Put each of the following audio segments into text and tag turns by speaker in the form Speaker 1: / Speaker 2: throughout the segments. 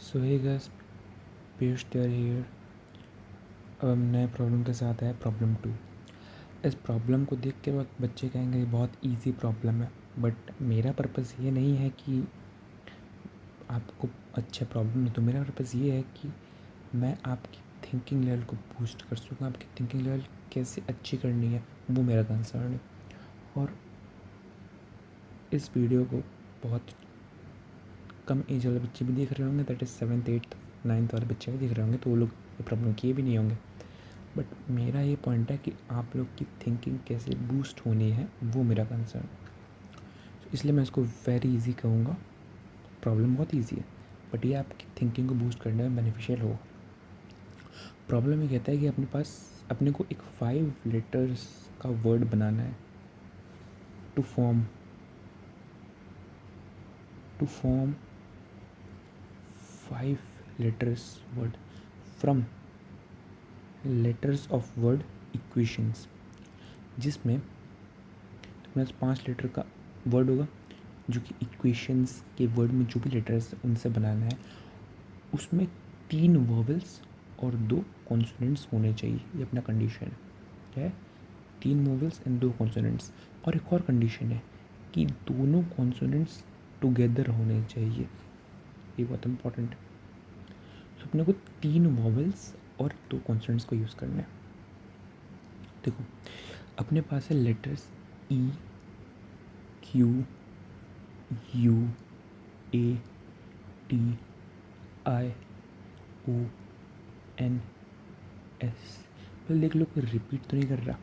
Speaker 1: सो hey guys, Piyush टेर here. अब हम नए प्रॉब्लम के साथ आए, प्रॉब्लम 2। इस प्रॉब्लम को देख के बहुत बच्चे कहेंगे ये बहुत इजी प्रॉब्लम है, बट मेरा पर्पस ये नहीं है कि आपको अच्छे प्रॉब्लम है। तो मेरा पर्पस ये है कि मैं आपकी थिंकिंग लेवल को बूस्ट कर सकूँ। आपकी थिंकिंग लेवल कैसे अच्छी करनी है वो मेरा कंसर्न है। और इस वीडियो को बहुत कम एज वाले बच्चे भी देख रहे होंगे, that is 7th 8th 9th वाले बच्चे भी देख रहे होंगे, तो वो लोग ये प्रॉब्लम किए भी नहीं होंगे। बट मेरा ये पॉइंट है कि आप लोग की थिंकिंग कैसे बूस्ट होनी है वो मेरा कंसर्न है। इसलिए मैं इसको वेरी इजी कहूँगा। प्रॉब्लम बहुत इजी है, बट ये आपकी थिंकिंग को बूस्ट करने में बेनिफिशियल होगा। प्रॉब्लम ये कहता है कि अपने को एक 5 लेटर्स का वर्ड बनाना है to form 5 letters word from letters of word equations, जिसमें तुम्हारे पास 5 लेटर का वर्ड होगा जो कि इक्वेशंस के वर्ड में जो भी लेटर्स उनसे बनाना है। उसमें 3 वोवेल्स और 2 कॉन्सोनेंट्स होने चाहिए। ये अपना कंडीशन है। क्या है? 3 वोवेल्स एंड 2 कॉन्सोनेंट्स। और एक और कंडीशन है कि दोनों कॉन्सोनेंट्स टुगेदर होने चाहिए। ये बहुत इंपॉर्टेंट है। तो अपने को 3 वोवेल्स और 2 कॉन्सोनेंट्स को यूज़ करना है। देखो, अपने पास है letters E, Q, U, A, T, I, O, N, S. पहले देख लो कोई रिपीट तो नहीं कर रहा,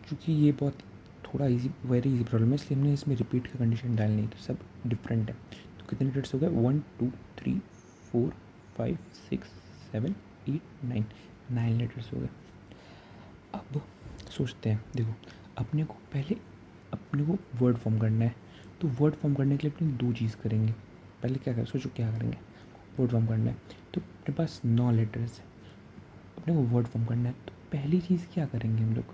Speaker 1: क्योंकि ये बहुत थोड़ा इजी, वेरी इजी प्रॉब्लम है, इसलिए हमने इसमें रिपीट का कंडीशन डालनी है। तो सब डिफरेंट है। तो कितने लेटर्स हो गए? 1 2 3 4 5 6 7 8 9। 9 लेटर्स हो गए। अब सोचते हैं, देखो, अपने को वर्ड फॉर्म करना है। तो वर्ड फॉर्म करने के लिए अपने 2 चीज़ करेंगे। पहले क्या करें, सोचो क्या करेंगे। वर्ड फॉर्म करना है तो अपने पास 9 लेटर्स है, अपने को वर्ड फॉर्म करना है। तो पहली चीज़ क्या करेंगे हम लोग?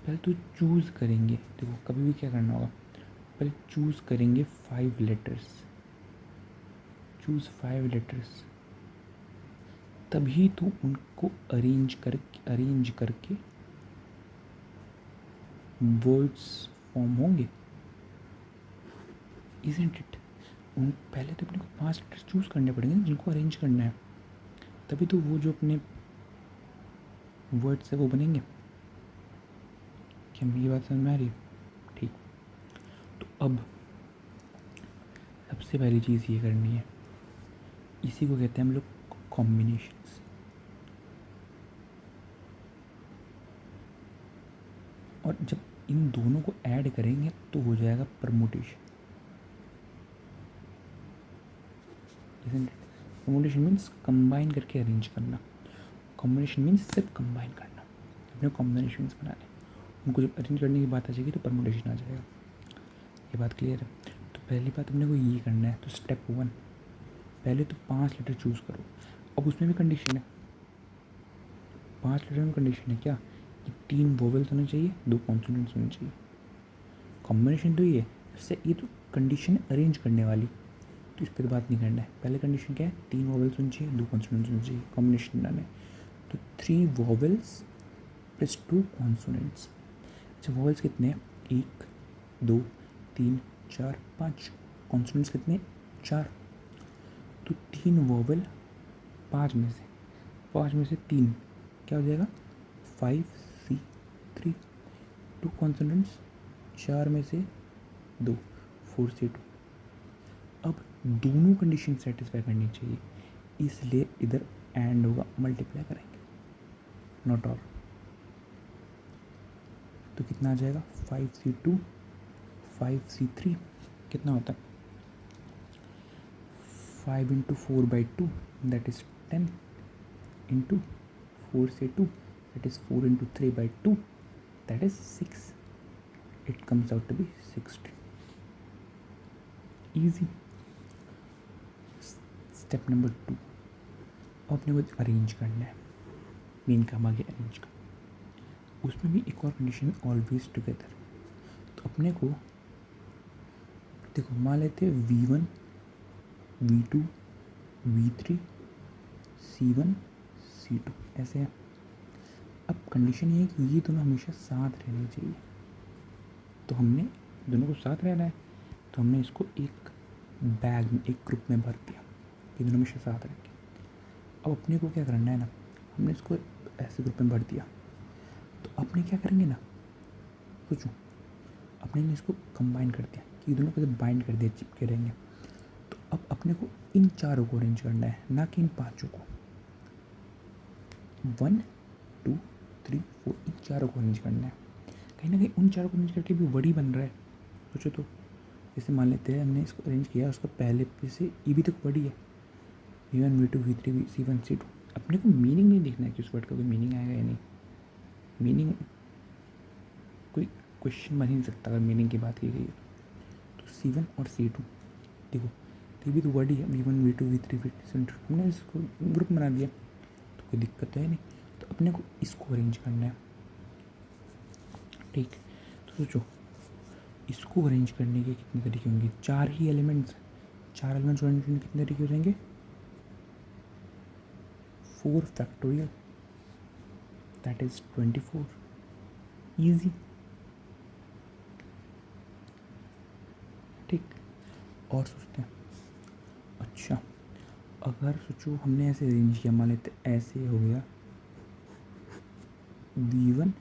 Speaker 1: पहले तो चूज़ करेंगे। देखो, कभी भी क्या करना होगा, पहले चूज़ करेंगे 5 लेटर्स। चूज़ 5 लेटर्स, तभी तो उनको अरेंज करके वर्ड्स फॉर्म होंगे। Isn't it? पहले तो अपने को 5 लेटर्स चूज़ करने पड़ेंगे ना, जिनको अरेंज करना है, तभी तो वो जो अपने वर्ड्स है वो बनेंगे। क्या ये बात समझ में आ रही है? ठीक। तो अब सबसे पहली चीज़ ये करनी है, इसी को कहते हैं हम लोग कॉम्बिनेशंस। और जब इन दोनों को ऐड करेंगे तो हो जाएगा परमुटेशन। परमुटेशन मीन्स कंबाइन करके अरेंज करना। कॉम्बिनेशन मीन्स सिर्फ कंबाइन करना। अपने कॉम्बिनेशंस बनाने, उनको जब अरेंज करने की बात आ जाएगी तो परमुटेशन आ जाएगा। ये बात क्लियर है? तो पहली बात अपने को ये करना है। तो स्टेप 1, पहले तो 5 लेटर चूज़ करो। अब उसमें भी कंडीशन है, 5 लेटर में कंडीशन है क्या कि 3 वोवेल्स होने चाहिए, 2 कॉन्सोनेंट्स होने चाहिए। कॉम्बिनेशन तो ये है, इससे ये तो कंडीशन है अरेंज करने वाली, तो इस पर तो बात नहीं करना है। पहले कंडीशन क्या है? 3 वोवेल्स होनी चाहिए, 2 कॉन्सोनेंट्स होने चाहिए। कॉम्बिनेशन बनाना है तो 3 वोवेल्स प्लस 2 कॉन्सोनेंट्स। अच्छा, वोवेल्स कितने हैं? 1 2 3 4 5। कॉन्सोनेंट्स कितने? 4। तो 3 वोवेल 5 में से 3 क्या हो जाएगा? 5C3। 2 कॉन्सोनेंट्स 4 में से 2, 4C2। अब दोनों कंडीशन सेटिस्फाई करनी चाहिए, इसलिए इधर एंड होगा, मल्टीप्लाई करेंगे, नॉट और। तो कितना आ जाएगा? 5C2 5C3 कितना होता है? 5 into 4/2 that is 10 into 4C2 that is 4 into 3/2 that is 6। It comes out to be 16। Easy. Step number 2, अपने को अरेंज करना है। मेन काम आ गया अरेंज का। उसमें भी एक और कंडीशन, ऑलवेज टुगेदर। तो अपने को देखो, मान लेते हैं V1 V2 V3 C1 C2 ऐसे है। अब कंडीशन ये है कि ये दोनों हमेशा साथ रहने चाहिए, तो हमने दोनों को साथ रहना है, तो हमने इसको एक बैग में, एक ग्रुप में भर दिया, ये दोनों हमेशा साथ रहेंगे। अब अपने को क्या करना है ना, हमने इसको ऐसे ग्रुप में भर दिया, तो अपने क्या करेंगे ना, सोचो, अपने ने इसको कंबाइन कर दिया कि दोनों को बाइंड कर दिया, चिपके रहेंगे। तो अब अपने को इन चारों को अरेंज करना है, ना कि इन पांचों को। 1 2 3 4 इन चारों को अरेंज करना है। कहीं ना कहीं उन चारों को अरेंज करके भी वर्ड ही बन रहा है। सोचो तो, जैसे मान लेते हैं हमने इसको अरेंज किया, उसका पहले पे से ई भी तो वर्ड ही है, V1 V2 V3 C1 C2। अपने को मीनिंग नहीं देखना है कि उस वर्ड का कोई मीनिंग आएगा या नहीं। मीनिंग कोई क्वेश्चन बन ही नहीं सकता अगर मीनिंग की बात की गई है। तो C1 और C2 देखो, तो ये भी तो वर्ड ही है, V1 V2 V3 V4 हमने इसको ग्रुप बना दिया, तो कोई दिक्कत तो है नहीं। तो अपने को इसको अरेंज करना है, ठीक। तो सोचो, इसको अरेंज करने के कितने तरीके होंगे, चार ही एलिमेंट्स, चार एलिमेंट्स अरेंज करने के कितने तरीके हो जाएंगे, 4 फैक्टोरियल, दैट इज 24, ईजी, ठीक। और सोचते हैं, अच्छा अगर सोचो हमने ऐसे अरेंज किया, मान लेते ऐसे हो गया V1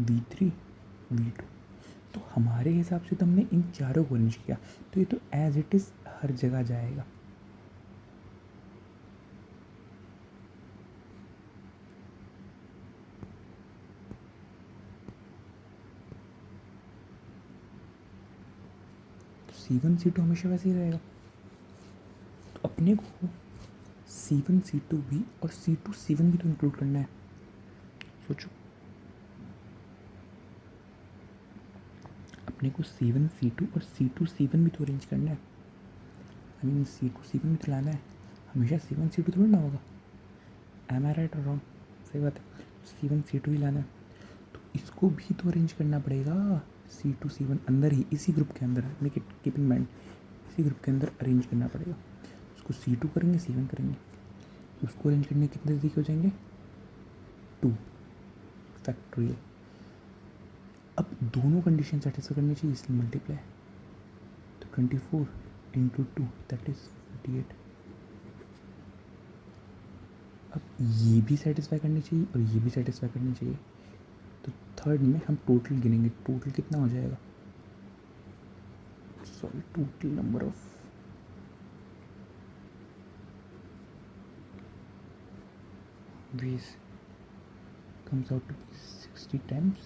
Speaker 1: V3 V2, तो हमारे हिसाब से तो हमने इन चारों को अरेंज किया, तो ये तो एज इट इज़ हर जगह जाएगा। C1 C2 हमेशा वैसे ही रहेगा, तो अपने को C1 C2 भी और C2 C1 भी तो इंक्लूड करना है। सोचो, अपने को C1 C2 और C2 C1 भी तो अरेंज करना है, आई मीन C2 C1 भी तो लाना है, हमेशा C1 C2 थोड़ी ना होगा। एम आई राइट और रॉन्ग, सही बात है, C1 C2 ही लाना है। तो इसको भी तो अरेंज करना पड़ेगा, C2 C1 अंदर ही, इसी ग्रुप के अंदर, make it keep in mind, इसी ग्रुप के अंदर अरेंज करना पड़ेगा। उसको C2 करेंगे C1 करेंगे, उसको अरेंज करने के कितने तरीके हो जाएंगे, 2 फैक्टोरियल। अब दोनों कंडीशन सेटिस्फाई करनी चाहिए, इसलिए मल्टीप्लाई, तो 24 इंटू 2 दैट इज 48। अब ये भी सेटिस्फाई करनी चाहिए और ये भी सेटिस्फाई करनी चाहिए, तो थर्ड में हम टोटल गिनेंगे, टोटल कितना हो जाएगा, sorry total number of ways comes out to be 60 times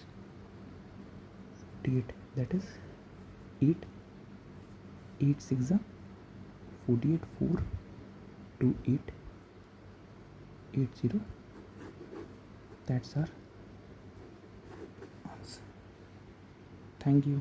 Speaker 1: 48, that is 8 8 6 48 4 2 8 8 0, that's our answer. Thank you.